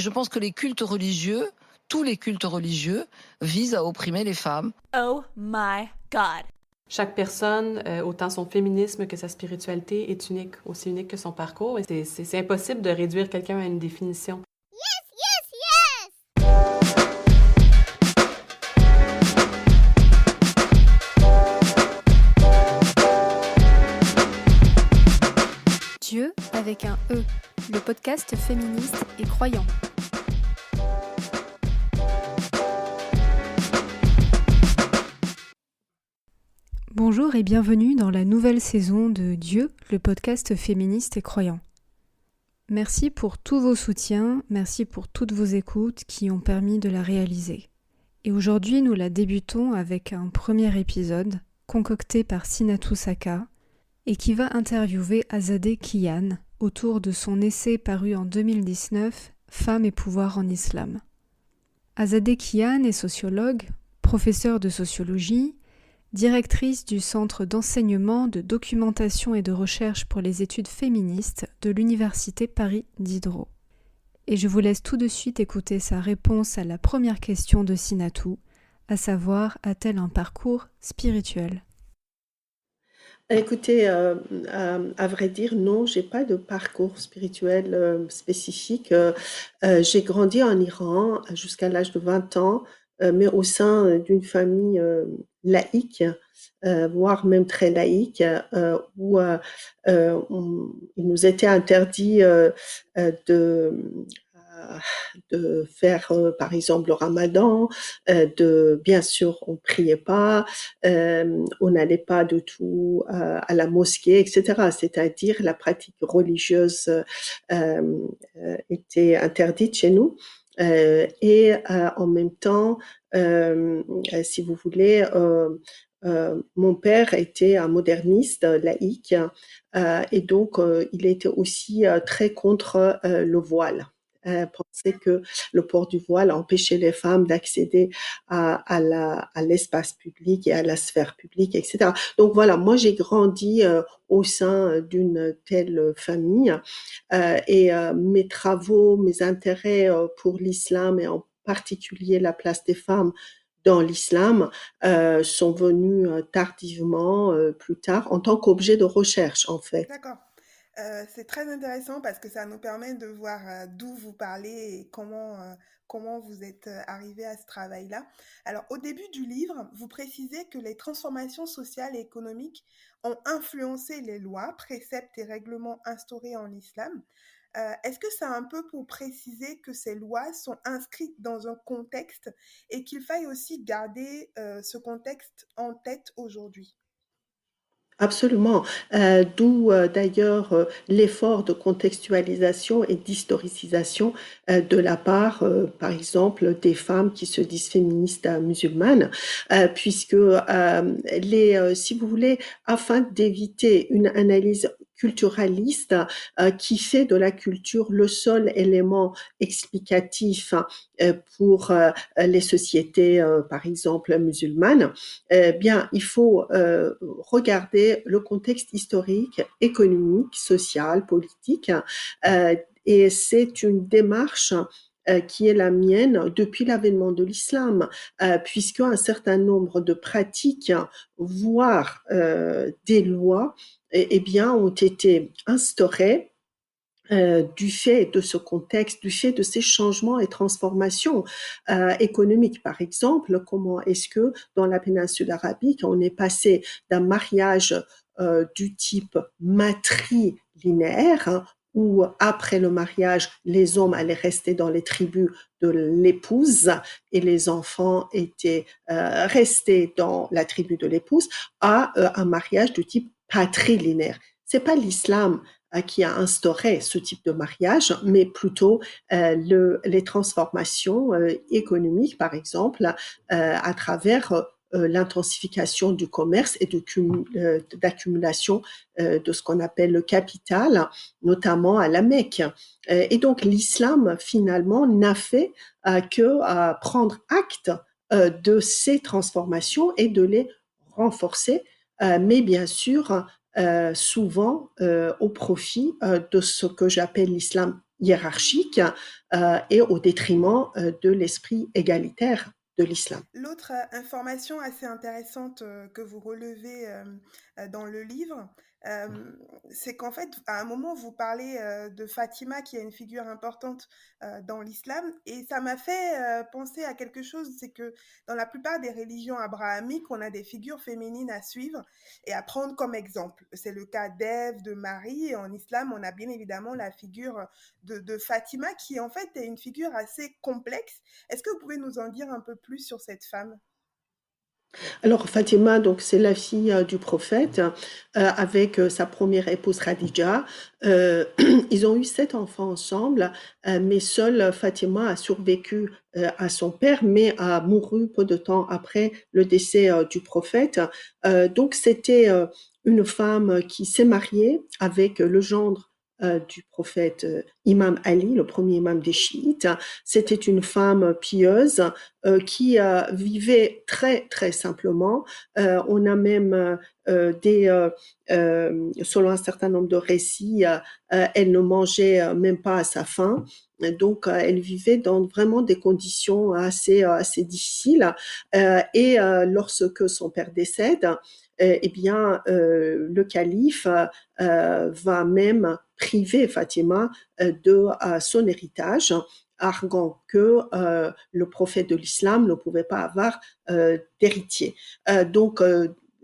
je pense que les cultes religieux, tous les cultes religieux, visent à opprimer les femmes. Oh my God. Chaque personne, autant son féminisme que sa spiritualité, est unique, aussi unique que son parcours. Et c'est impossible de réduire quelqu'un à une définition. Dieu avec un E, le podcast féministe et croyant. Bonjour et bienvenue dans la nouvelle saison de Dieu, le podcast féministe et croyant. Merci pour tous vos soutiens, merci pour toutes vos écoutes qui ont permis de la réaliser. Et aujourd'hui, nous la débutons avec un premier épisode concocté par Sinatou Saka et qui va interviewer Azadeh Kiyan autour de son essai paru en 2019 « Femmes et pouvoir en islam ». Azadeh Kiyan est sociologue, professeure de sociologie, directrice du Centre d'enseignement, de documentation et de recherche pour les études féministes de l'Université Paris Diderot. Et je vous laisse tout de suite écouter sa réponse à la première question de Sinatou, à savoir, a-t-elle un parcours spirituel ? Écoutez, à vrai dire, non, j'ai pas de parcours spirituel spécifique. J'ai grandi en Iran jusqu'à l'âge de 20 ans, mais au sein d'une famille laïque, voire même très laïque, où il nous était interdit de faire, par exemple, le ramadan, bien sûr, on priait pas, on n'allait pas du tout à la mosquée, etc. C'est-à-dire la pratique religieuse était interdite chez nous. Et en même temps, si vous voulez, mon père était un moderniste laïque et donc il était aussi très contre le voile. Pensait que le port du voile empêchait les femmes d'accéder à l'espace public et à la sphère publique, etc. Donc voilà, moi j'ai grandi au sein d'une telle famille et mes travaux, mes intérêts pour l'islam et en particulier la place des femmes dans l'islam sont venus tardivement, plus tard, en tant qu'objet de recherche en fait. D'accord. C'est très intéressant parce que ça nous permet de voir d'où vous parlez et comment vous êtes arrivé à ce travail-là. Alors, au début du livre, vous précisez que les transformations sociales et économiques ont influencé les lois, préceptes et règlements instaurés en islam. Est-ce que c'est un peu pour préciser que ces lois sont inscrites dans un contexte et qu'il faille aussi garder ce contexte en tête aujourd'hui ? Absolument, d'où d'ailleurs l'effort de contextualisation et d'historicisation de la part, par exemple, des femmes qui se disent féministes musulmanes, puisque si vous voulez, afin d'éviter une analyse culturaliste qui fait de la culture le seul élément explicatif pour les sociétés, par exemple, musulmanes, bien, il faut regarder le contexte historique, économique, social, politique, et c'est une démarche qui est la mienne depuis l'avènement de l'islam, puisque un certain nombre de pratiques, voire des lois, eh bien, ont été instaurées du fait de ce contexte, du fait de ces changements et transformations économiques. Par exemple, comment est-ce que dans la péninsule arabique, on est passé d'un mariage du type matrilinéaire, où après le mariage, les hommes allaient rester dans les tribus de l'épouse et les enfants étaient restés dans la tribu de l'épouse, à un mariage de type patrilinéaire. C'est pas l'islam qui a instauré ce type de mariage, mais plutôt les transformations économiques, par exemple, à travers l'intensification du commerce et d'accumulation de ce qu'on appelle le capital, notamment à la Mecque. Et donc l'islam, finalement, n'a fait que prendre acte de ces transformations et de les renforcer, mais bien sûr, souvent au profit de ce que j'appelle l'islam hiérarchique et au détriment de l'esprit égalitaire de l'islam. L'autre information assez intéressante que vous relevez dans le livre, c'est qu'en fait, à un moment, vous parlez de Fatima, qui est une figure importante dans l'islam, et ça m'a fait penser à quelque chose, c'est que dans la plupart des religions abrahamiques, on a des figures féminines à suivre et à prendre comme exemple. C'est le cas d'Ève, de Marie, et en islam, on a bien évidemment la figure de Fatima, qui en fait est une figure assez complexe. Est-ce que vous pouvez nous en dire un peu plus sur cette femme? Alors Fatima, donc c'est la fille du prophète avec sa première épouse Khadija. Ils ont eu 7 enfants ensemble, mais seule Fatima a survécu à son père, mais a mouru peu de temps après le décès du prophète. Donc c'était une femme qui s'est mariée avec le gendre du prophète Imam Ali, le premier imam des chiites. C'était une femme pieuse qui vivait très très simplement. On a même selon un certain nombre de récits, elle ne mangeait même pas à sa faim. Donc, elle vivait dans vraiment des conditions assez difficiles. Lorsque son père décède, eh bien, le calife va même priver Fatima de son héritage, arguant que le prophète de l'islam ne pouvait pas avoir d'héritier. Donc,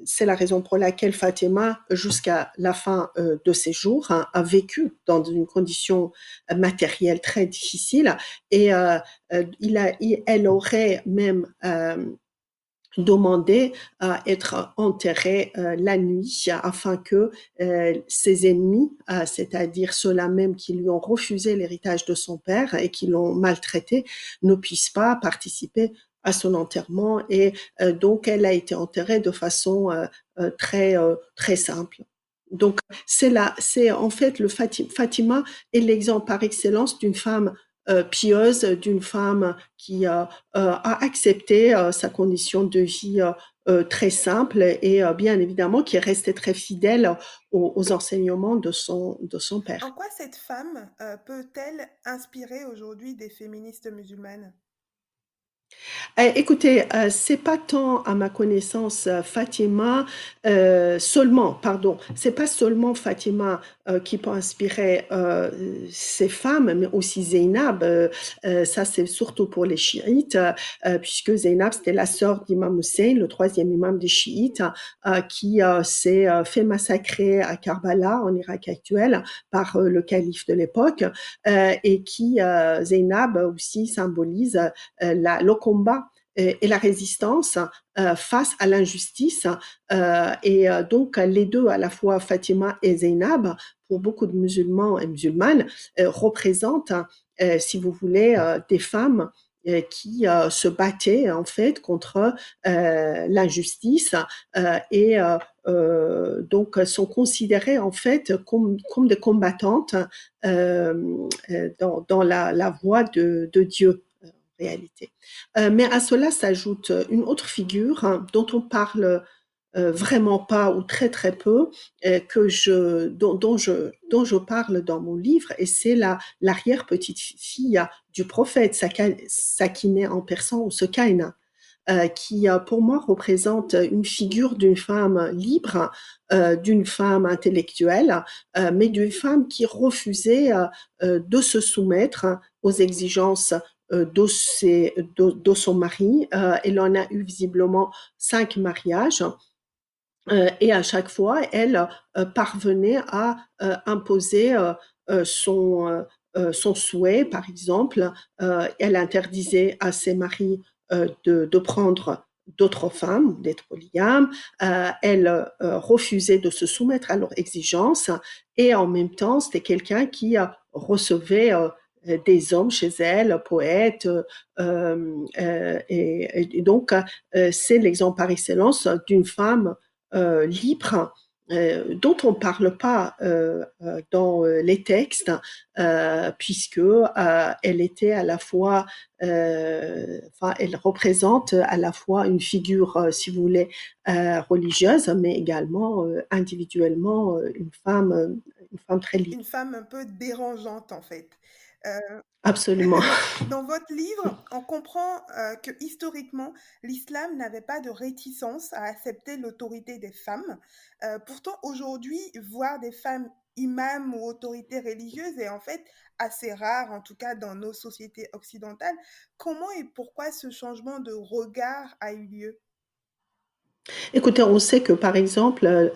c'est la raison pour laquelle Fatima, jusqu'à la fin de ses jours, a vécu dans une condition matérielle très difficile et elle aurait même demandé à être enterrée la nuit afin que ses ennemis, c'est-à-dire ceux-là même qui lui ont refusé l'héritage de son père et qui l'ont maltraité, ne puissent pas participer à son enterrement. Et donc, elle a été enterrée de façon très simple. Donc, c'est en fait Fatima est l'exemple par excellence d'une femme pieuse, d'une femme qui a accepté sa condition de vie très simple et bien évidemment qui est restée très fidèle aux enseignements de son En père. quoi cette femme peut-elle inspirer aujourd'hui des féministes musulmanes? Écoutez, c'est pas tant à ma connaissance Fatima seulement, pardon, c'est pas seulement Fatima qui peut inspirer ces femmes, mais aussi Zainab. Ça, c'est surtout pour les chiites, puisque Zainab, c'était la sœur d'Imam Hussein, le troisième imam des chiites, qui s'est fait massacrer à Karbala, en Irak actuel, par le calife de l'époque, et qui, Zainab aussi symbolise le combat et la résistance face à l'injustice. Donc, les deux, à la fois Fatima et Zainab, pour beaucoup de musulmans et musulmanes, représentent, si vous voulez, des femmes qui se battaient en fait contre l'injustice et donc sont considérées en fait comme des combattantes dans la voie de Dieu. Réalité. Mais à cela s'ajoute une autre figure dont on parle vraiment pas ou très très peu, dont je parle dans mon livre, et c'est l'arrière-petite-fille du prophète, Sakineh en persan ou Sekaina, qui pour moi représente une figure d'une femme libre, d'une femme intellectuelle, mais d'une femme qui refusait de se soumettre aux exigences de son mari. Elle en a eu visiblement 5 mariages. Et à chaque fois, elle parvenait à imposer son souhait. Par exemple, elle interdisait à ses maris de prendre d'autres femmes, d'être polygame. Elle refusait de se soumettre à leurs exigences et en même temps, c'était quelqu'un qui recevait des hommes chez elle, poètes, et donc c'est l'exemple par excellence d'une femme libre, dont on ne parle pas dans les textes, puisque elle était à la fois, elle représente à la fois une figure, si vous voulez, religieuse, mais également individuellement une femme très libre. Une femme un peu dérangeante, en fait. Absolument. Dans votre livre, on comprend que historiquement, l'islam n'avait pas de réticence à accepter l'autorité des femmes. Pourtant, aujourd'hui, voir des femmes imams ou autorités religieuses est en fait assez rare, en tout cas dans nos sociétés occidentales. Comment et pourquoi ce changement de regard a eu lieu? Écoutez, on sait que par exemple,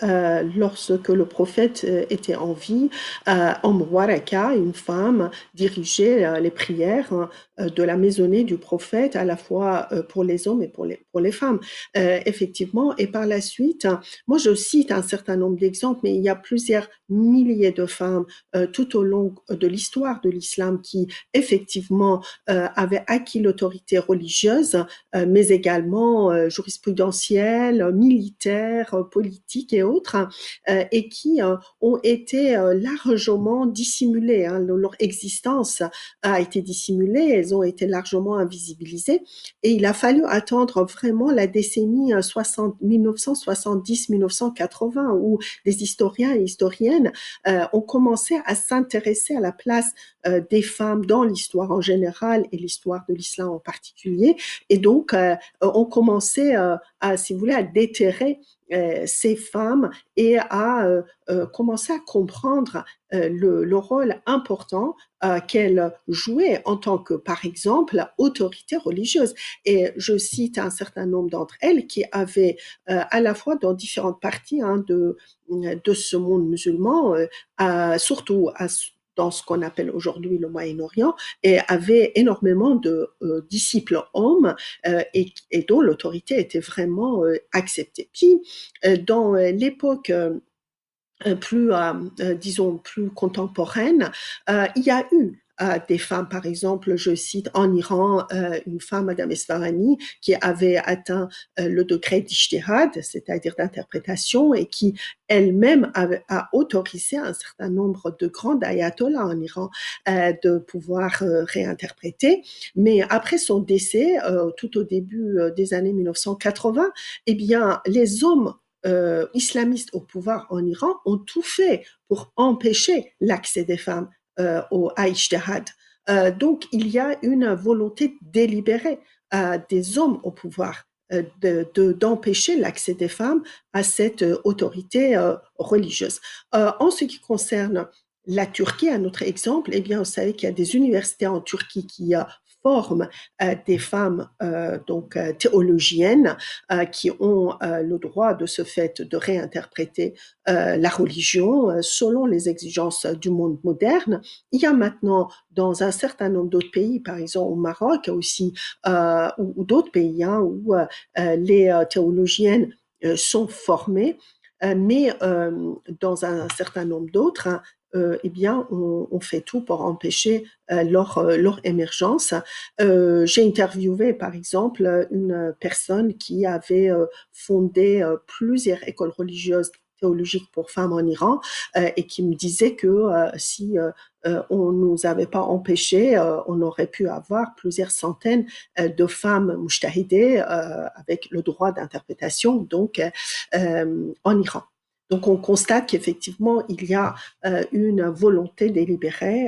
lorsque le prophète était en vie, Waraka, une femme, dirigeait les prières de la maisonnée du prophète, à la fois pour les hommes et pour les femmes. Effectivement, et par la suite, moi je cite un certain nombre d'exemples, mais il y a plusieurs milliers de femmes tout au long de l'histoire de l'islam qui effectivement avaient acquis l'autorité religieuse, mais également jurisprudentielle, militaire, politique et autres, et qui ont été largement dissimulées. Hein. Leur existence a été dissimulée, elles ont été largement invisibilisées, et il a fallu attendre vraiment la décennie 1970-1980, où les historiens et historiennes ont commencé à s'intéresser à la place des femmes dans l'histoire en général et l'histoire de l'islam en particulier, et donc on commençait à, si vous voulez, à déterrer ces femmes et à commencer à comprendre le rôle important qu'elles jouaient en tant que, par exemple, autorité religieuse. Et je cite un certain nombre d'entre elles qui avaient à la fois dans différentes parties de ce monde musulman, surtout dans ce qu'on appelle aujourd'hui le Moyen-Orient, et avait énormément de disciples hommes et dont l'autorité était vraiment acceptée. Puis, dans l'époque plus, disons, plus contemporaine, il y a eu des femmes, par exemple, je cite en Iran, une femme, Madame Esfarani, qui avait atteint le degré d'ijtihad, c'est-à-dire d'interprétation, et qui elle-même a autorisé un certain nombre de grands ayatollahs en Iran de pouvoir réinterpréter. Mais après son décès, tout au début des années 1980, eh bien, les hommes islamistes au pouvoir en Iran ont tout fait pour empêcher l'accès des femmes au ijtihad. Donc, il y a une volonté délibérée des hommes au pouvoir d'empêcher l'accès des femmes à cette autorité religieuse. En ce qui concerne la Turquie, un autre exemple, eh bien, vous savez qu'il y a des universités en Turquie qui forment des femmes théologiennes qui ont le droit de ce fait de réinterpréter la religion selon les exigences du monde moderne. Il y a maintenant dans un certain nombre d'autres pays, par exemple au Maroc aussi, ou d'autres pays où les théologiennes sont formées, mais dans un certain nombre d'autres, eh bien, on fait tout pour empêcher leur émergence. J'ai interviewé, par exemple, une personne qui avait fondé plusieurs écoles religieuses théologiques pour femmes en Iran et qui me disait que si on ne nous avait pas empêché, on aurait pu avoir plusieurs centaines de femmes mujtahidées avec le droit d'interprétation donc en Iran. Donc on constate qu'effectivement il y a une volonté délibérée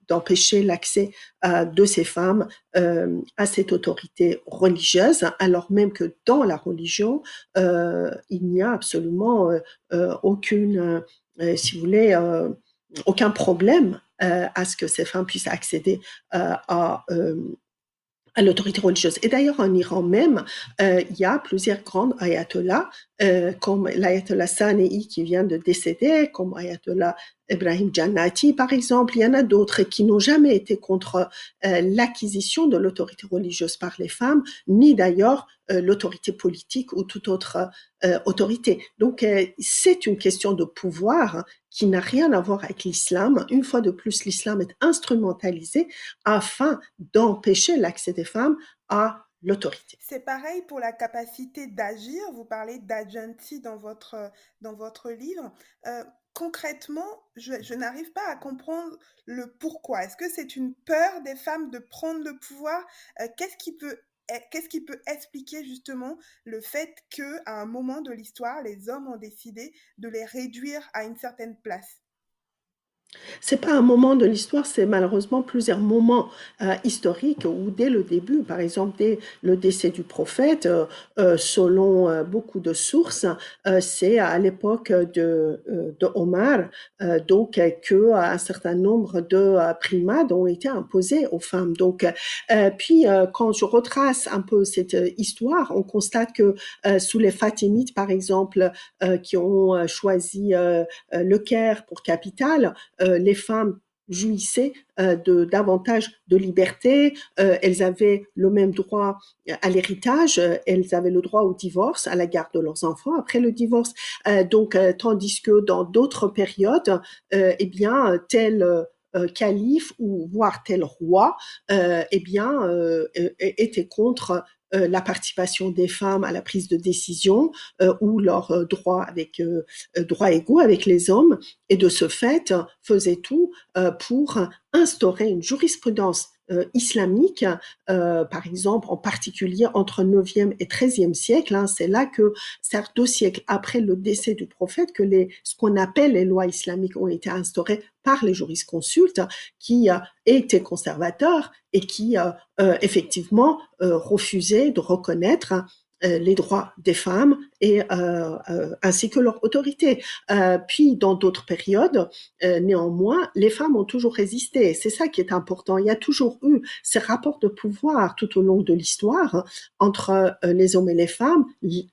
d'empêcher l'accès de ces femmes à cette autorité religieuse, alors même que dans la religion, il n'y a absolument aucune, si vous voulez, aucun problème à ce que ces femmes puissent accéder à l'autorité religieuse. Et d'ailleurs, en Iran même, il y a plusieurs grandes ayatollahs, comme l'ayatollah Sanei qui vient de décéder, comme ayatollah Ibrahim Jannati, par exemple. Il y en a d'autres qui n'ont jamais été contre l'acquisition de l'autorité religieuse par les femmes, ni d'ailleurs l'autorité politique ou toute autre autorité. Donc, c'est une question de pouvoir qui n'a rien à voir avec l'islam. Une fois de plus, l'islam est instrumentalisé afin d'empêcher l'accès des femmes à l'autorité. C'est pareil pour la capacité d'agir. Vous parlez d'agency dans votre livre. Concrètement, je n'arrive pas à comprendre le pourquoi. Est-ce que c'est une peur des femmes de prendre le pouvoir? Qu'est-ce qui peut expliquer justement le fait qu'à un moment de l'histoire, les hommes ont décidé de les réduire à une certaine place? C'est pas un moment de l'histoire, c'est malheureusement plusieurs moments historiques où dès le début, par exemple dès le décès du prophète, selon beaucoup de sources, c'est à l'époque de Omar, donc que un certain nombre de primades ont été imposées aux femmes. Donc, puis quand je retrace un peu cette histoire, on constate que sous les Fatimides, par exemple, qui ont choisi le Caire pour capitale, les femmes jouissaient davantage de liberté, elles avaient le même droit à l'héritage, elles avaient le droit au divorce, à la garde de leurs enfants après le divorce. Tandis que dans d'autres périodes, eh bien, tel calife ou voire tel roi, eh bien, était contre la participation des femmes à la prise de décision ou leurs droits avec droits égaux avec les hommes, et de ce fait faisait tout pour instaurer une jurisprudence islamique, par exemple en particulier entre 9e et 13e siècle. Hein, c'est là que, certes 2 siècles après le décès du prophète, que ce qu'on appelle les lois islamiques ont été instaurées par les jurisconsultes qui étaient conservateurs et qui effectivement refusaient de reconnaître les droits des femmes et ainsi que leur autorité. Puis dans d'autres périodes, néanmoins, les femmes ont toujours résisté. C'est ça qui est important. Il y a toujours eu ces rapports de pouvoir tout au long de l'histoire entre les hommes et les femmes.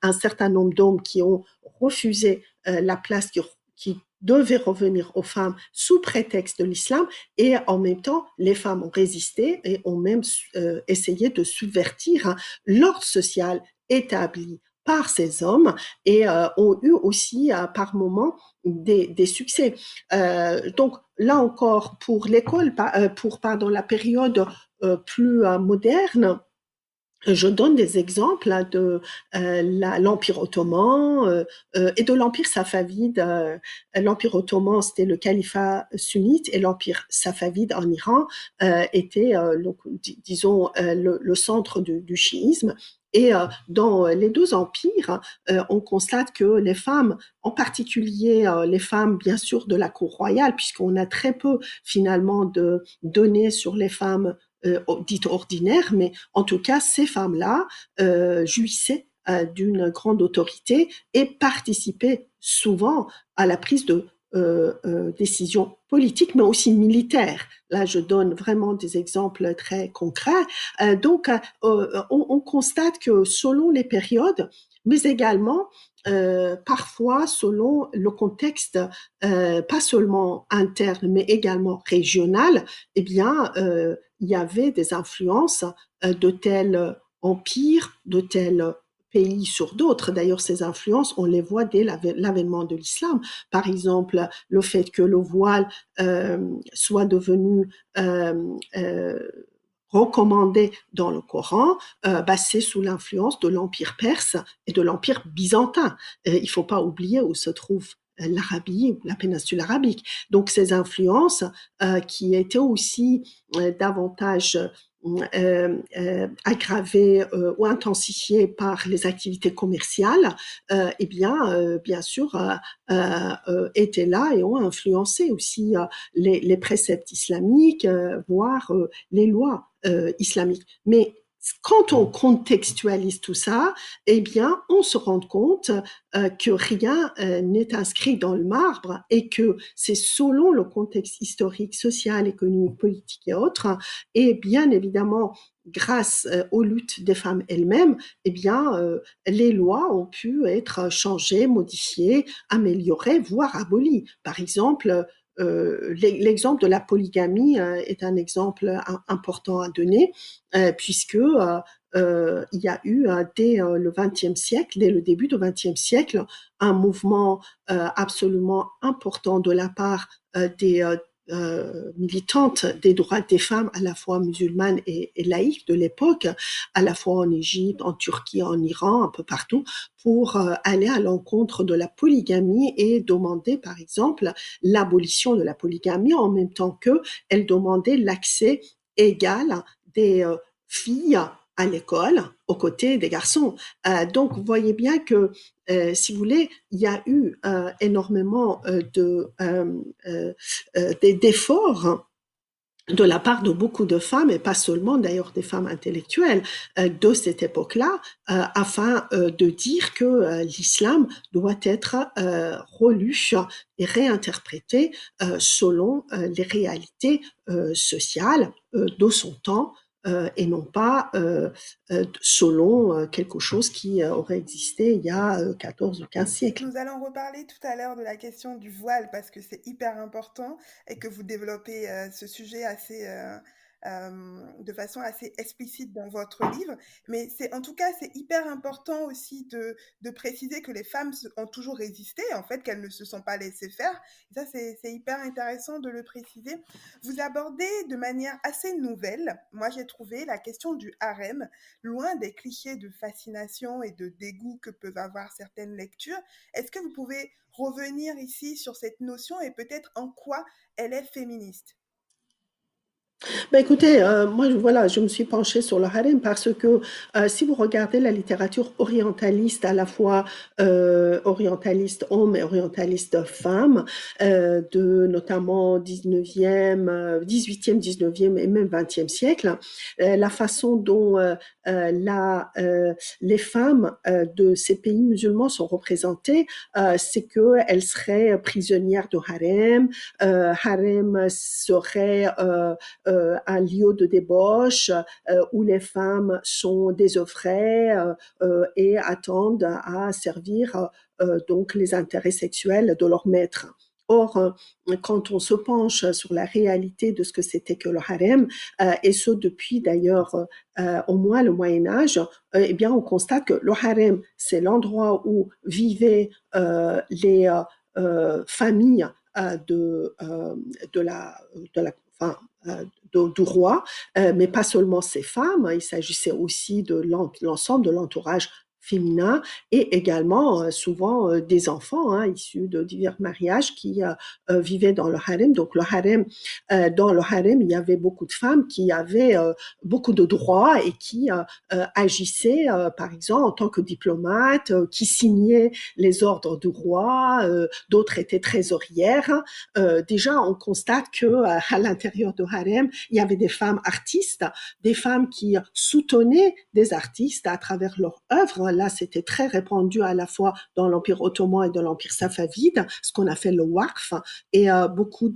Un certain nombre d'hommes qui ont refusé la place qui devait revenir aux femmes sous prétexte de l'islam, et en même temps, les femmes ont résisté et ont même essayé de subvertir l'ordre social établi par ces hommes et ont eu aussi par moments des succès. Donc là encore, pour l'école, pour la période plus moderne, je donne des exemples de l'Empire ottoman et de l'Empire safavide. L'Empire ottoman, c'était le califat sunnite, et l'Empire safavide en Iran était, disons, le centre du chiisme. Et dans les deux empires, on constate que les femmes, en particulier les femmes bien sûr de la cour royale, puisqu'on a très peu finalement de données sur les femmes dites ordinaires, mais en tout cas, ces femmes-là jouissaient d'une grande autorité et participaient souvent à la prise de décisions politiques, mais aussi militaires. Là, je donne vraiment des exemples très concrets. Donc, on constate que selon les périodes, mais également parfois selon le contexte, pas seulement interne, mais également régional, eh bien, il y avait des influences de tels empires, de tels pays sur d'autres. D'ailleurs, ces influences, on les voit dès l'avènement de l'islam. Par exemple, le fait que le voile soit devenu recommandé dans le Coran, c'est sous l'influence de l'Empire perse et de l'Empire byzantin. Il ne faut pas oublier où se trouve l'Arabie, la péninsule arabique. Donc ces influences qui étaient aussi davantage aggravées ou intensifiées par les activités commerciales, eh bien, bien sûr, étaient là et ont influencé aussi les préceptes islamiques, voire les lois islamiques. Mais quand on contextualise tout ça, eh bien, on se rend compte que rien n'est inscrit dans le marbre et que c'est selon le contexte historique, social, économique, politique et autres, et bien évidemment, grâce aux luttes des femmes elles-mêmes, eh bien, les lois ont pu être changées, modifiées, améliorées, voire abolies. Par exemple, l'exemple de la polygamie est un exemple important à donner, puisque il y a eu dès le XXe siècle, dès le début du XXe siècle, un mouvement absolument important de la part des militantes des droits des femmes, à la fois musulmanes et laïques de l'époque, à la fois en Égypte, en Turquie, en Iran, un peu partout, pour aller à l'encontre de la polygamie et demander, par exemple, l'abolition de la polygamie, en même temps qu'elle demandait l'accès égal des filles à l'école aux côtés des garçons. Donc, vous voyez bien que si vous voulez, il y a eu énormément d'efforts de la part de beaucoup de femmes, et pas seulement d'ailleurs des femmes intellectuelles de cette époque-là, afin de dire que l'islam doit être relu et réinterprété selon les réalités sociales de son temps, et non pas selon quelque chose qui aurait existé il y a 14 ou 15 siècles. Nous allons reparler tout à l'heure de la question du voile parce que c'est hyper important et que vous développez ce sujet de façon assez explicite dans votre livre. Mais en tout cas, c'est hyper important aussi de préciser que les femmes ont toujours résisté, en fait, qu'elles ne se sont pas laissées faire. Et ça, c'est hyper intéressant de le préciser. Vous abordez de manière assez nouvelle, moi j'ai trouvé, la question du harem, loin des clichés de fascination et de dégoût que peuvent avoir certaines lectures. Est-ce que vous pouvez revenir ici sur cette notion et peut-être en quoi elle est féministe? Ben écoutez, moi, voilà, je me suis penchée sur le harem parce que si vous regardez la littérature orientaliste, à la fois orientaliste homme et orientaliste femme, de notamment 19e, 18e, 19e et même 20e siècle, la façon dont les femmes de ces pays musulmans sont représentées, c'est qu'elles seraient prisonnières de harem. Harem serait un lieu de débauche où les femmes sont désœuvrées et attendent à servir donc les intérêts sexuels de leur maître. Or, quand on se penche sur la réalité de ce que c'était que le harem, et ce depuis d'ailleurs au moins le Moyen-Âge, eh bien on constate que le harem, c'est l'endroit où vivaient les familles du roi, mais pas seulement ces femmes, il s'agissait aussi de l'ensemble de l'entourage féminin et également souvent des enfants issus de divers mariages qui vivaient dans le harem. Donc dans le harem, il y avait beaucoup de femmes qui avaient beaucoup de droits et qui agissaient, par exemple, en tant que diplomates, qui signaient les ordres du roi, d'autres étaient trésorières. Déjà, on constate que à l'intérieur du harem, il y avait des femmes artistes, des femmes qui soutenaient des artistes à travers leur œuvre. Là, c'était très répandu à la fois dans l'Empire ottoman et dans l'Empire safavide, ce qu'on a fait le waqf, et beaucoup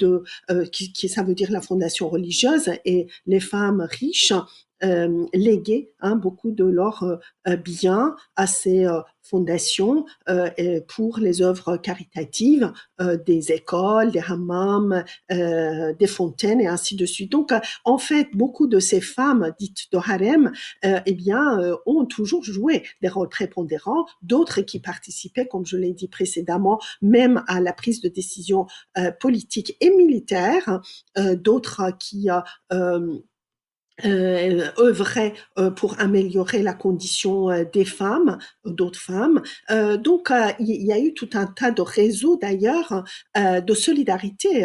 ça veut dire la fondation religieuse, et les femmes riches léguaient beaucoup de leurs biens à ces fondations pour les œuvres caritatives, des écoles, des hammams, des fontaines et ainsi de suite. Donc, en fait, beaucoup de ces femmes dites de harem, ont toujours joué des rôles prépondérants, d'autres qui participaient, comme je l'ai dit précédemment, même à la prise de décision politique et militaire, d'autres qui œuvraient pour améliorer la condition des femmes, d'autres femmes. Donc, il y a eu tout un tas de réseaux d'ailleurs de solidarité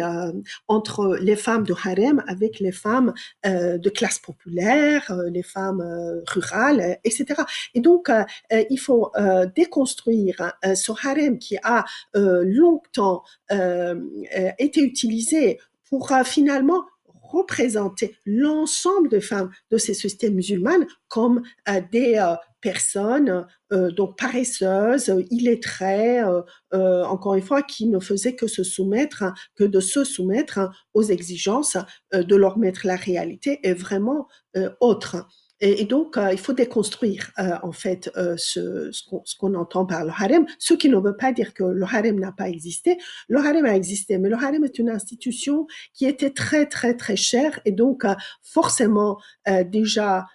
entre les femmes de harem avec les femmes de classe populaire, les femmes rurales, etc. Et donc, il faut déconstruire ce harem qui a longtemps été utilisé pour finalement représenter l'ensemble des femmes de ces sociétés musulmanes comme des personnes donc paresseuses, illettrées, encore une fois, qui ne faisaient que de se soumettre aux exigences de leur maître. La réalité est vraiment autre. Et donc, il faut déconstruire en fait ce qu'on entend par le harem, ce qui ne veut pas dire que le harem n'a pas existé. Le harem a existé, mais le harem est une institution qui était très, très, très chère et donc forcément déjà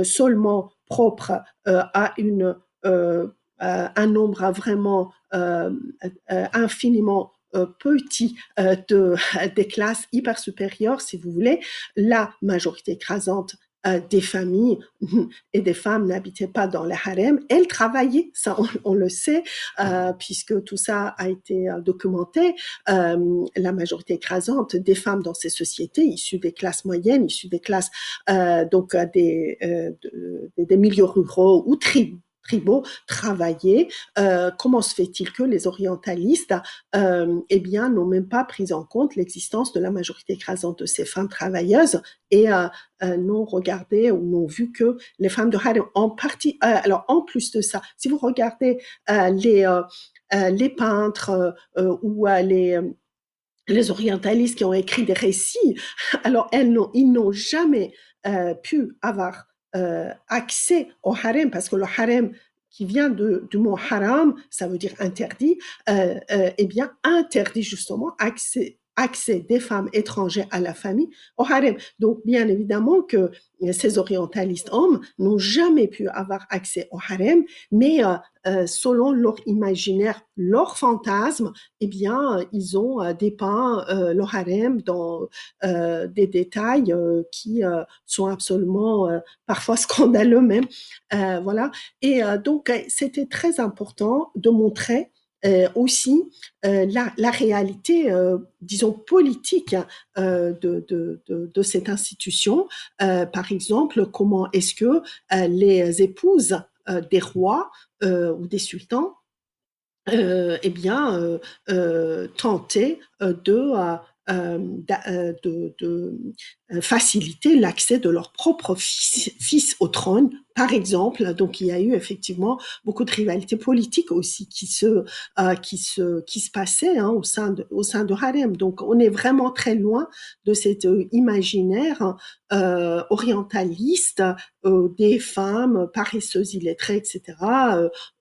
seulement propre à un nombre vraiment infiniment petit des classes hyper supérieures, si vous voulez. La majorité écrasante des familles et des femmes n'habitaient pas dans les harems. Elles travaillaient, ça on le sait, puisque tout ça a été documenté. La majorité écrasante des femmes dans ces sociétés, issues des classes moyennes, issues des classes donc des milieux ruraux ou tribaux travaillaient. Comment se fait-il que les orientalistes eh bien, n'ont même pas pris en compte l'existence de la majorité écrasante de ces femmes travailleuses et n'ont regardé ou n'ont vu que les femmes de harem en partie. Alors, en plus de ça, si vous regardez les peintres ou les orientalistes qui ont écrit des récits, alors ils n'ont jamais pu avoir accès au harem, parce que le harem qui vient du mot haram, ça veut dire interdit, eh bien interdit justement accès des femmes étrangères à la famille au harem. Donc bien évidemment que ces orientalistes hommes n'ont jamais pu avoir accès au harem, mais selon leur imaginaire, leur fantasme, eh bien, ils ont dépeint le harem dans des détails qui sont absolument parfois scandaleux même. Voilà. Et donc, c'était très important de montrer aussi la réalité, disons, politique de cette institution. Par exemple, comment est-ce que les épouses des rois ou des sultans eh bien, tentaient de faciliter l'accès de leur propre fils au trône, par exemple. Donc, il y a eu effectivement beaucoup de rivalités politiques aussi qui se passaient au sein de harem. Donc, on est vraiment très loin de cet imaginaire orientaliste des femmes paresseuses, illettrées, etc.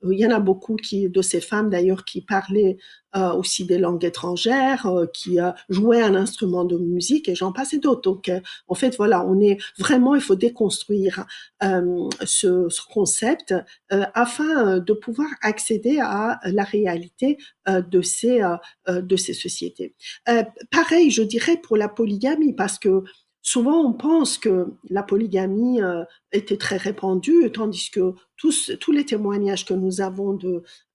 Il y en a beaucoup de ces femmes d'ailleurs qui parlaient aussi des langues étrangères, qui jouaient un instrument de musique, et j'en passe et d'autres. Donc, en fait, voilà, il faut déconstruire ce concept afin de pouvoir accéder à la réalité de ces sociétés. Pareil, je dirais pour la polygamie, parce que souvent on pense que la polygamie était très répandue, tandis que tous les témoignages que nous avons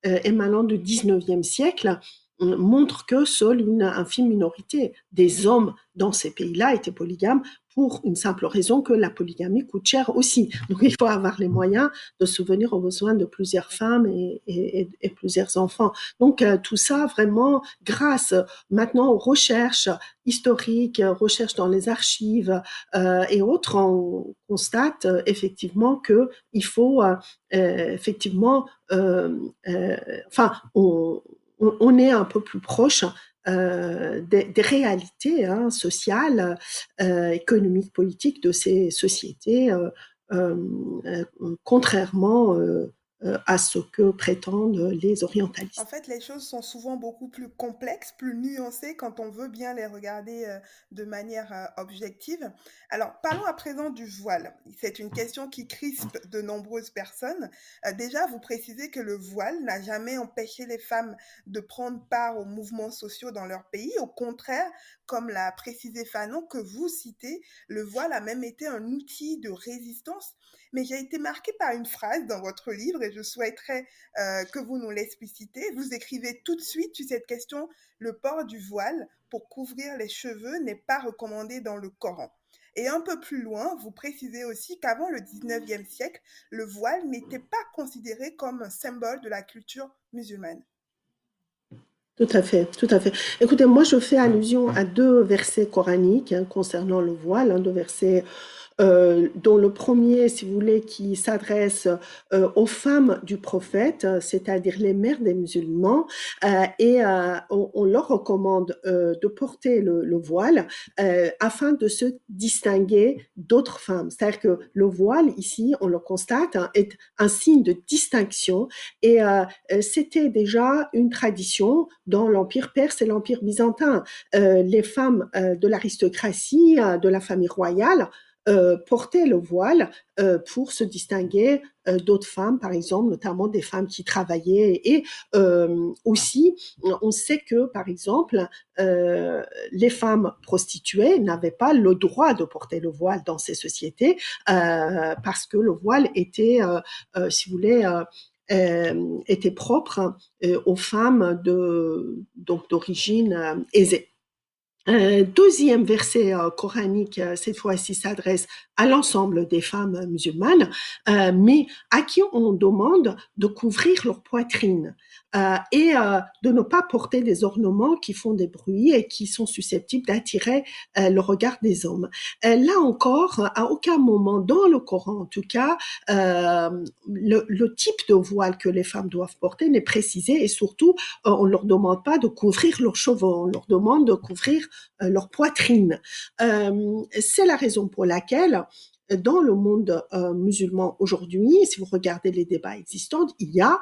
émanant du 19e siècle montrent que seule une infime minorité des hommes dans ces pays-là étaient polygames, pour une simple raison que la polygamie coûte cher aussi. Donc il faut avoir les moyens de subvenir aux besoins de plusieurs femmes et plusieurs enfants. Donc tout ça vraiment grâce maintenant aux recherches historiques, recherches dans les archives et autres, on constate effectivement que il faut effectivement, enfin on est un peu plus proche des réalités sociales, économiques, politiques de ces sociétés, contrairement à ce que prétendent les orientalistes. En fait, les choses sont souvent beaucoup plus complexes, plus nuancées quand on veut bien les regarder de manière objective. Alors, parlons à présent du voile. C'est une question qui crispe de nombreuses personnes. Déjà, vous précisez que le voile n'a jamais empêché les femmes de prendre part aux mouvements sociaux dans leur pays. Au contraire, comme l'a précisé Fanon, que vous citez, le voile a même été un outil de résistance. Mais j'ai été marquée par une phrase dans votre livre et je souhaiterais que vous nous l'explicitez. Vous écrivez tout de suite sur cette question: le port du voile pour couvrir les cheveux n'est pas recommandé dans le Coran. Et un peu plus loin, vous précisez aussi qu'avant le 19e siècle, le voile n'était pas considéré comme un symbole de la culture musulmane. Tout à fait, tout à fait. Écoutez, moi, je fais allusion à deux versets coraniques concernant le voile, deux versets dont le premier, si vous voulez, qui s'adresse aux femmes du prophète, c'est-à-dire les mères des musulmans, et on leur recommande de porter le voile afin de se distinguer d'autres femmes. C'est-à-dire que le voile, ici, on le constate, est un signe de distinction, et c'était déjà une tradition dans l'Empire perse et l'Empire byzantin. Les femmes de l'aristocratie, de la famille royale, portaient le voile pour se distinguer d'autres femmes, par exemple, notamment des femmes qui travaillaient. Et aussi, on sait que, par exemple, les femmes prostituées n'avaient pas le droit de porter le voile dans ces sociétés parce que le voile était, si vous voulez, était propre aux femmes d'origine aisée. Deuxième verset coranique, cette fois-ci s'adresse à l'ensemble des femmes musulmanes, mais à qui on demande de couvrir leur poitrine et de ne pas porter des ornements qui font des bruits et qui sont susceptibles d'attirer le regard des hommes. Là encore, à aucun moment dans le Coran, en tout cas, le type de voile que les femmes doivent porter n'est précisé et surtout, on leur demande pas de couvrir leurs cheveux, on leur demande de couvrir leur poitrine. C'est la raison pour laquelle dans le monde musulman aujourd'hui, si vous regardez les débats existants, il y a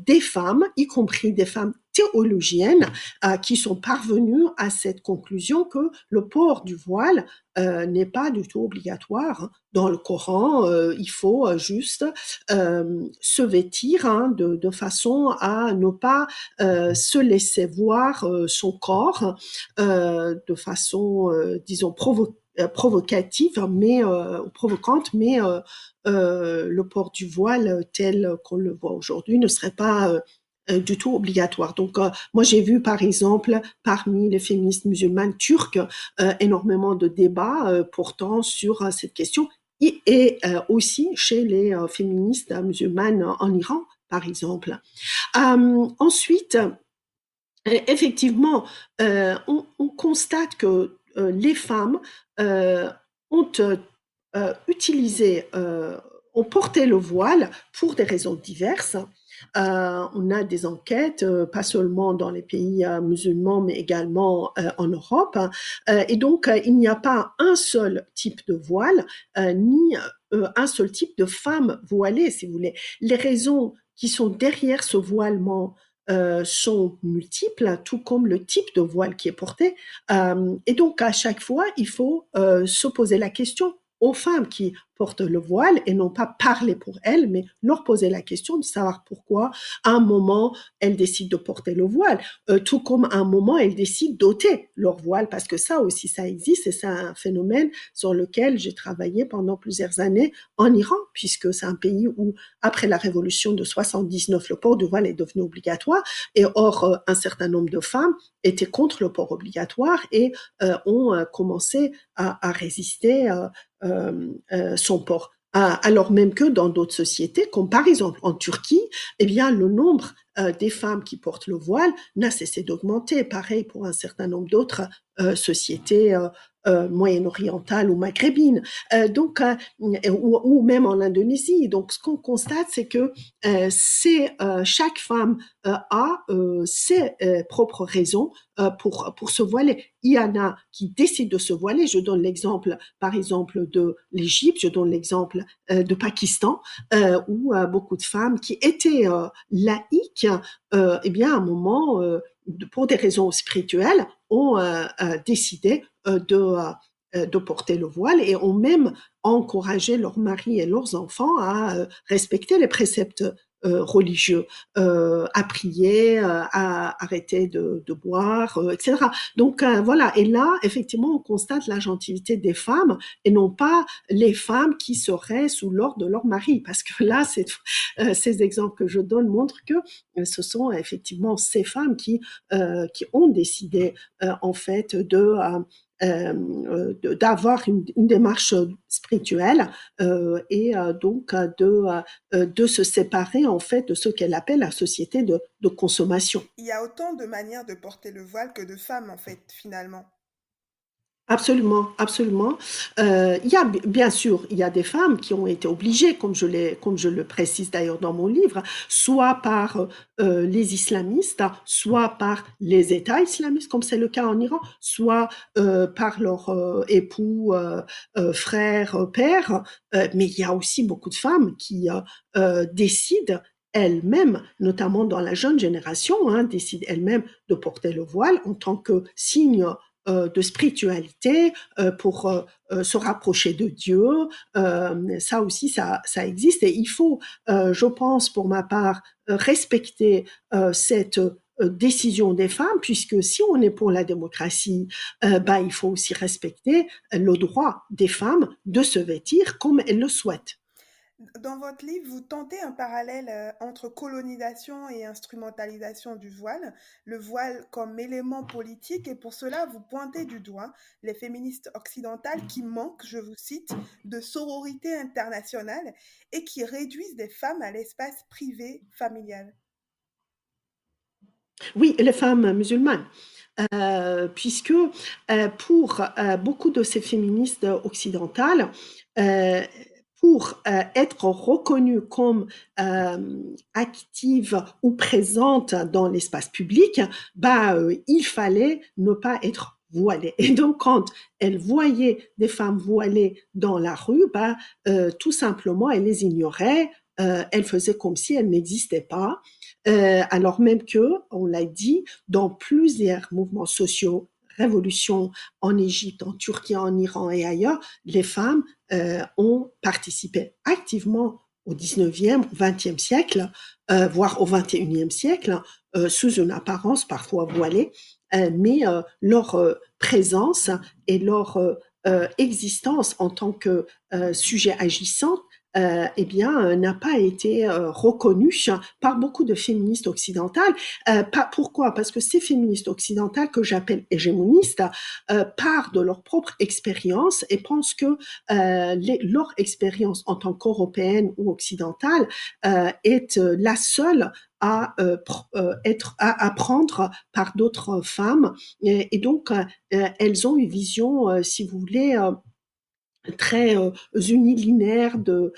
des femmes, y compris des femmes théologiennes, qui sont parvenues à cette conclusion que le port du voile n'est pas du tout obligatoire. Dans le Coran, il faut juste se vêtir de façon à ne pas se laisser voir son corps de façon, disons, provocative, mais provocante, mais le port du voile tel qu'on le voit aujourd'hui ne serait pas du tout obligatoire. Donc, moi, j'ai vu, par exemple, parmi les féministes musulmanes turques, énormément de débats portant sur cette question et aussi chez les féministes musulmanes en Iran, par exemple. Ensuite, effectivement, on constate que les femmes ont utilisé, ont porté le voile pour des raisons diverses. On a des enquêtes, pas seulement dans les pays musulmans, mais également en Europe. Et donc, il n'y a pas un seul type de voile, ni un seul type de femme voilée, si vous voulez. Les raisons qui sont derrière ce voilement sont multiples, tout comme le type de voile qui est porté. Et donc, à chaque fois, il faut se poser la question aux femmes qui portent le voile et non pas parler pour elles, mais leur poser la question de savoir pourquoi, à un moment, elles décident de porter le voile, tout comme à un moment, elles décident d'ôter leur voile, parce que ça aussi, ça existe et c'est un phénomène sur lequel j'ai travaillé pendant plusieurs années en Iran, puisque c'est un pays où, après la révolution de 79, le port du voile est devenu obligatoire, et or, un certain nombre de femmes étaient contre le port obligatoire et ont commencé à résister son port. Alors même que dans d'autres sociétés, comme par exemple en Turquie, eh bien, le nombre des femmes qui portent le voile n'a cessé d'augmenter. Pareil pour un certain nombre d'autres sociétés moyen-orientales ou maghrébines, ou même en Indonésie. Donc, ce qu'on constate, c'est que chaque femme a ses propres raisons pour se voiler. Il y en a qui décident de se voiler. Je donne l'exemple, par exemple, de l'Égypte, je donne l'exemple de Pakistan, où beaucoup de femmes qui étaient laïques, eh bien, à un moment, pour des raisons spirituelles, ont décidé de porter le voile et ont même encouragé leurs maris et leurs enfants à respecter les préceptes religieux, à prier, à arrêter de boire, etc. Donc voilà, et là, effectivement, on constate la gentilité des femmes et non pas les femmes qui seraient sous l'ordre de leur mari, parce que là, ces exemples que je donne montrent que ce sont effectivement ces femmes qui ont décidé en fait d'avoir une démarche spirituelle et donc de se séparer en fait de ce qu'elle appelle la société de consommation. Il y a autant de manières de porter le voile que de femmes en fait finalement. Absolument, absolument. Il y a bien sûr, il y a des femmes qui ont été obligées, comme je le précise d'ailleurs dans mon livre, soit par les islamistes, soit par les États islamistes, comme c'est le cas en Iran, soit par leur époux, frère, père. Mais il y a aussi beaucoup de femmes qui décident elles-mêmes, notamment dans la jeune génération, décident elles-mêmes de porter le voile en tant que signe de spiritualité pour se rapprocher de Dieu. Ça aussi, ça existe et il faut, je pense pour ma part, respecter cette décision des femmes, puisque si on est pour la démocratie, il faut aussi respecter le droit des femmes de se vêtir comme elles le souhaitent. Dans votre livre, vous tentez un parallèle entre colonisation et instrumentalisation du voile, le voile comme élément politique, et pour cela, vous pointez du doigt les féministes occidentales qui manquent, je vous cite, de sororité internationale et qui réduisent des femmes à l'espace privé familial. Oui, les femmes musulmanes. Puisque pour beaucoup de ces féministes occidentales, euh, pour être reconnues comme actives ou présentes dans l'espace public, il fallait ne pas être voilées. Et donc, quand elles voyaient des femmes voilées dans la rue, tout simplement, elles les ignoraient. Elles faisaient comme si elles n'existaient pas, alors même que, on l'a dit, dans plusieurs mouvements sociaux, révolutions en Égypte, en Turquie, en Iran et ailleurs, les femmes ont participé activement au 19e, au 20e siècle, voire au 21e siècle, sous une apparence parfois voilée, mais leur présence et leur existence en tant que sujet agissant n'a pas été reconnue par beaucoup de féministes occidentales. Pourquoi? Parce que ces féministes occidentales, que j'appelle hégémonistes, partent de leur propre expérience et pensent que leur expérience en tant qu'européenne ou occidentale est la seule à apprendre par d'autres femmes. Et donc, elles ont une vision, si vous voulez, très unilinéaire de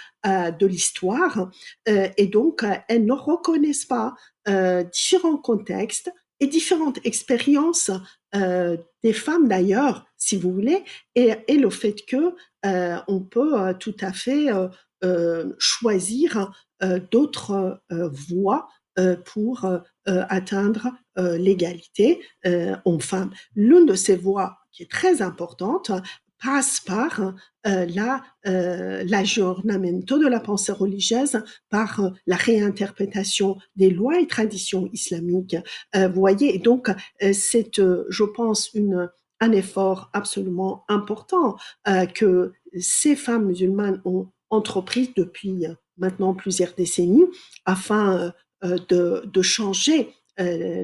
l'histoire, et donc elles ne reconnaissent pas différents contextes et différentes expériences des femmes d'ailleurs, si vous voulez, et le fait que on peut tout à fait choisir d'autres voies pour atteindre l'égalité hommes-femmes. L'une de ces voies qui est très importante passe par l'aggiornamento de la pensée religieuse, par la réinterprétation des lois et traditions islamiques. Vous voyez, et donc c'est, je pense, un effort absolument important que ces femmes musulmanes ont entrepris depuis maintenant plusieurs décennies afin de changer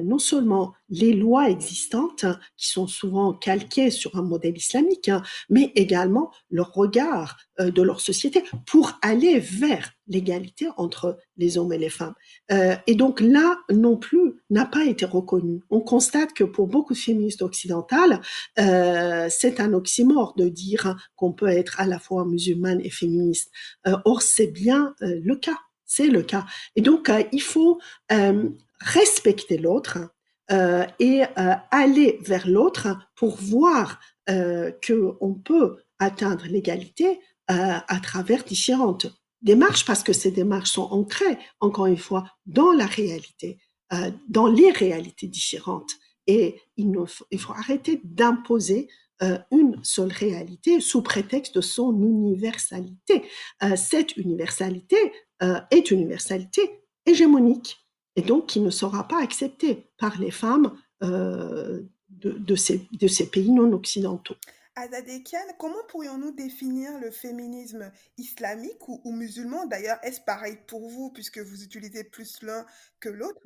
non seulement les lois existantes, qui sont souvent calquées sur un modèle islamique, mais également leur regard de leur société pour aller vers l'égalité entre les hommes et les femmes. Et donc là, non plus, n'a pas été reconnu. On constate que pour beaucoup de féministes occidentales, c'est un oxymore de dire qu'on peut être à la fois musulmane et féministe. Or, c'est bien le cas. C'est le cas. Et donc, il faut respecter l'autre et aller vers l'autre pour voir qu'on peut atteindre l'égalité à travers différentes démarches, parce que ces démarches sont ancrées, encore une fois, dans la réalité, dans les réalités différentes. Et il faut arrêter d'imposer une seule réalité sous prétexte de son universalité. Cette universalité est une universalité hégémonique, et donc qui ne sera pas acceptée par les femmes de ces pays non occidentaux. Azadeh Ekian, comment pourrions-nous définir le féminisme islamique ou musulman? D'ailleurs, est-ce pareil pour vous, puisque vous utilisez plus l'un que l'autre?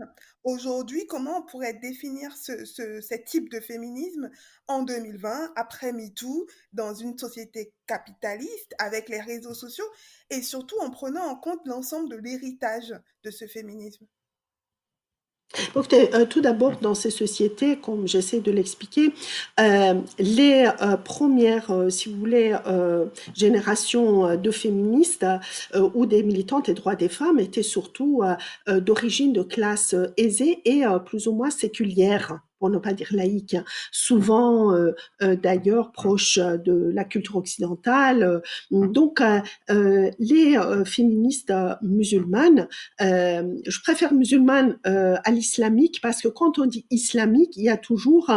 Aujourd'hui, comment on pourrait définir ce type de féminisme en 2020, après MeToo, dans une société capitaliste, avec les réseaux sociaux, et surtout en prenant en compte l'ensemble de l'héritage de ce féminisme? Écoutez, tout d'abord, dans ces sociétés, comme j'essaie de l'expliquer, les premières, si vous voulez, générations de féministes ou des militantes des droits des femmes étaient surtout d'origine de classe aisée et plus ou moins séculière, pour ne pas dire laïque, souvent d'ailleurs proche de la culture occidentale. Donc, les féministes musulmanes, je préfère musulmanes à l'islamique, parce que quand on dit islamique, il y a toujours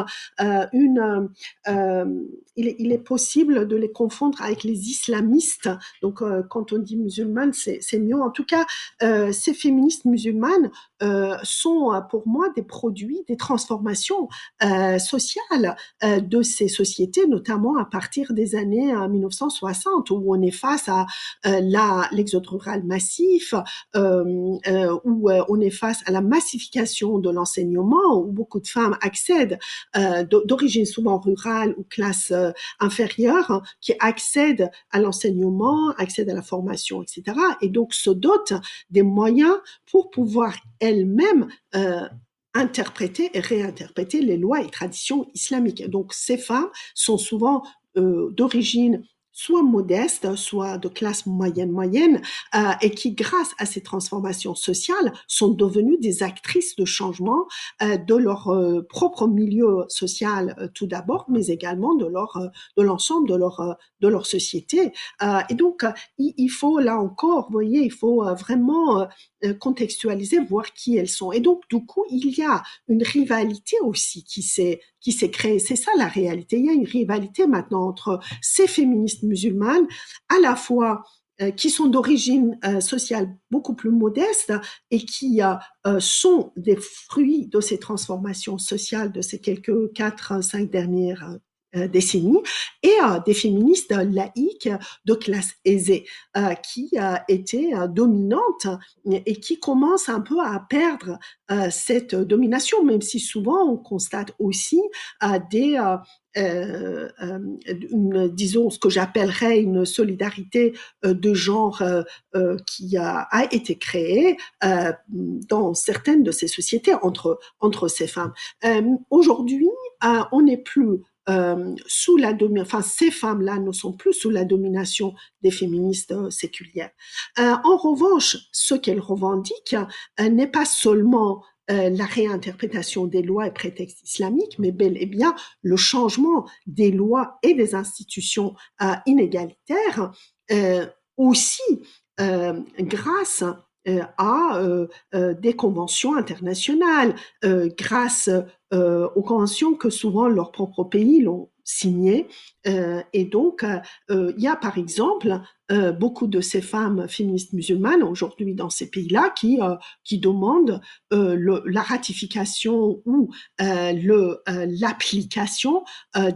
il est possible de les confondre avec les islamistes. Donc, quand on dit musulmane, c'est mieux. En tout cas, ces féministes musulmanes sont pour moi des produits, des transformations transformation sociale de ces sociétés, notamment à partir des années 1960, où on est face à l'exode rural massif, où on est face à la massification de l'enseignement, où beaucoup de femmes accèdent d'origine souvent rurale ou classe inférieure, qui accèdent à l'enseignement, accèdent à la formation, etc. Et donc se dotent des moyens pour pouvoir elles-mêmes interpréter et réinterpréter les lois et traditions islamiques. Donc ces femmes sont souvent d'origine soit modeste, soit de classe moyenne, et qui, grâce à ces transformations sociales, sont devenues des actrices de changement de leur propre milieu social tout d'abord, mais également de l'ensemble de leur société. Et donc, il faut là encore, vous voyez, il faut vraiment contextualiser, voir qui elles sont. Et donc, du coup, il y a une rivalité aussi qui s'est créée. C'est ça la réalité. Il y a une rivalité maintenant entre ces féministes musulmanes, à la fois qui sont d'origine sociale beaucoup plus modeste et qui sont des fruits de ces transformations sociales de ces quelques 4-5 dernières décennies, et des féministes laïques de classe aisée qui étaient dominantes et qui commencent un peu à perdre cette domination, même si souvent on constate aussi disons, ce que j'appellerais une solidarité de genre qui a été créée dans certaines de ces sociétés entre ces femmes. Aujourd'hui, on n'est plus sous la domination, enfin ces femmes-là ne sont plus sous la domination des féministes séculières. En revanche, ce qu'elles revendiquent n'est pas seulement la réinterprétation des lois et prétextes islamiques, mais bel et bien le changement des lois et des institutions inégalitaires, aussi grâce à des conventions internationales, grâce aux conventions que souvent leurs propres pays l'ont signées. Et donc, il y a par exemple beaucoup de ces femmes féministes musulmanes aujourd'hui dans ces pays-là qui demandent la ratification ou l'application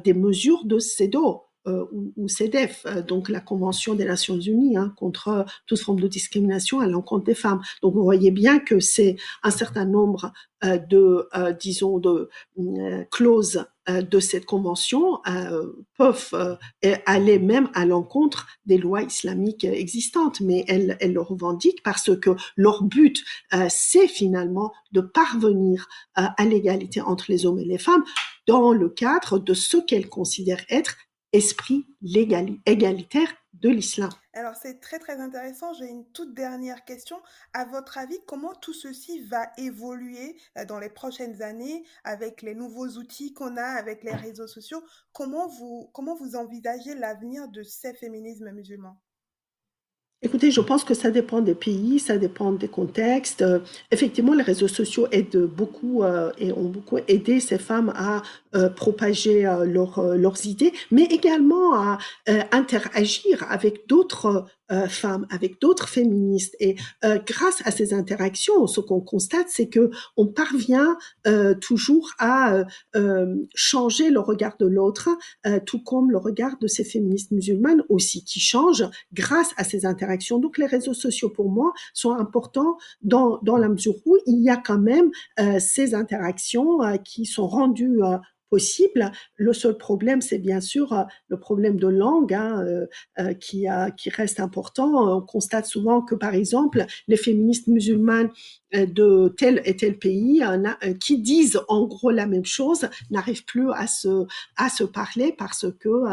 des mesures de CEDAW. Ou CEDEF, donc la Convention des Nations Unies contre toute forme de discrimination à l'encontre des femmes. Donc vous voyez bien que c'est un certain nombre disons, de clauses de cette convention peuvent aller même à l'encontre des lois islamiques existantes, mais elles le revendiquent parce que leur but, c'est finalement de parvenir à l'égalité entre les hommes et les femmes dans le cadre de ce qu'elles considèrent être esprit égalitaire de l'islam. Alors c'est très très intéressant. J'ai une toute dernière question. À votre avis, comment tout ceci va évoluer dans les prochaines années avec les nouveaux outils qu'on a, avec les réseaux sociaux? Comment vous envisagez l'avenir de ces féminismes musulmans? Écoutez, je pense que ça dépend des pays, ça dépend des contextes. Effectivement, les réseaux sociaux aident beaucoup et ont beaucoup aidé ces femmes à propager leurs idées, mais également à interagir avec d'autres femmes, avec d'autres féministes. Et grâce à ces interactions, ce qu'on constate, c'est que on parvient toujours à changer le regard de l'autre, tout comme le regard de ces féministes musulmanes aussi, qui changent grâce à ces interactions. Donc les réseaux sociaux, pour moi, sont importants dans la mesure où il y a quand même ces interactions qui sont rendues possible. Le seul problème, c'est bien sûr le problème de langue qui reste important. On constate souvent que, par exemple, les féministes musulmanes de tel et tel pays qui disent en gros la même chose n'arrivent plus à se parler parce que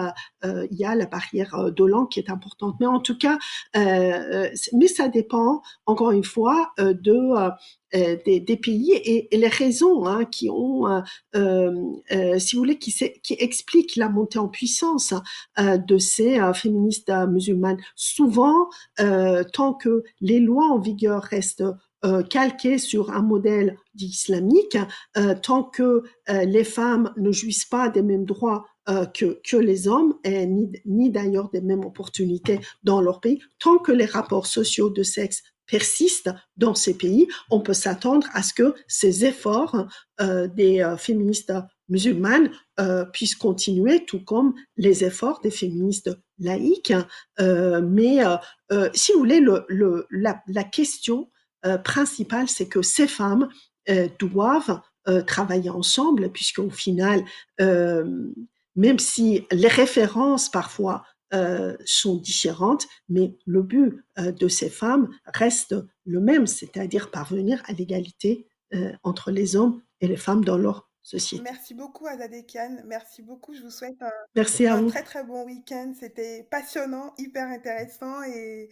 il y a la barrière de langue qui est importante. Mais en tout cas, mais ça dépend encore une fois des pays et les raisons qui ont, si vous voulez, qui expliquent la montée en puissance de ces féministes musulmanes. Souvent, tant que les lois en vigueur restent calquées sur un modèle dit islamique, tant que les femmes ne jouissent pas des mêmes droits que les hommes, et ni d'ailleurs des mêmes opportunités dans leur pays, tant que les rapports sociaux de sexe persiste dans ces pays, on peut s'attendre à ce que ces efforts des féministes musulmanes puissent continuer, tout comme les efforts des féministes laïques. Mais si vous voulez, la question principale, c'est que ces femmes doivent travailler ensemble, puisqu'au final, même si les références parfois sont différentes, mais le but de ces femmes reste le même, c'est-à-dire parvenir à l'égalité entre les hommes et les femmes dans leur société. Merci beaucoup, Azadekian. Merci beaucoup. Je vous souhaite Merci à un vous. très très bon week-end. C'était passionnant, hyper intéressant et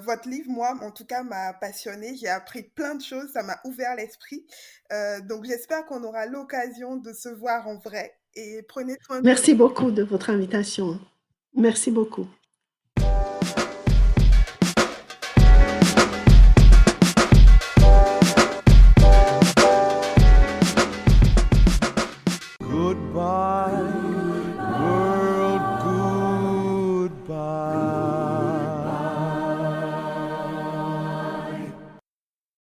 votre livre, moi, en tout cas, m'a passionnée. J'ai appris plein de choses, ça m'a ouvert l'esprit. Donc j'espère qu'on aura l'occasion de se voir en vrai et prenez soin de vous. Merci beaucoup de votre invitation. Merci beaucoup.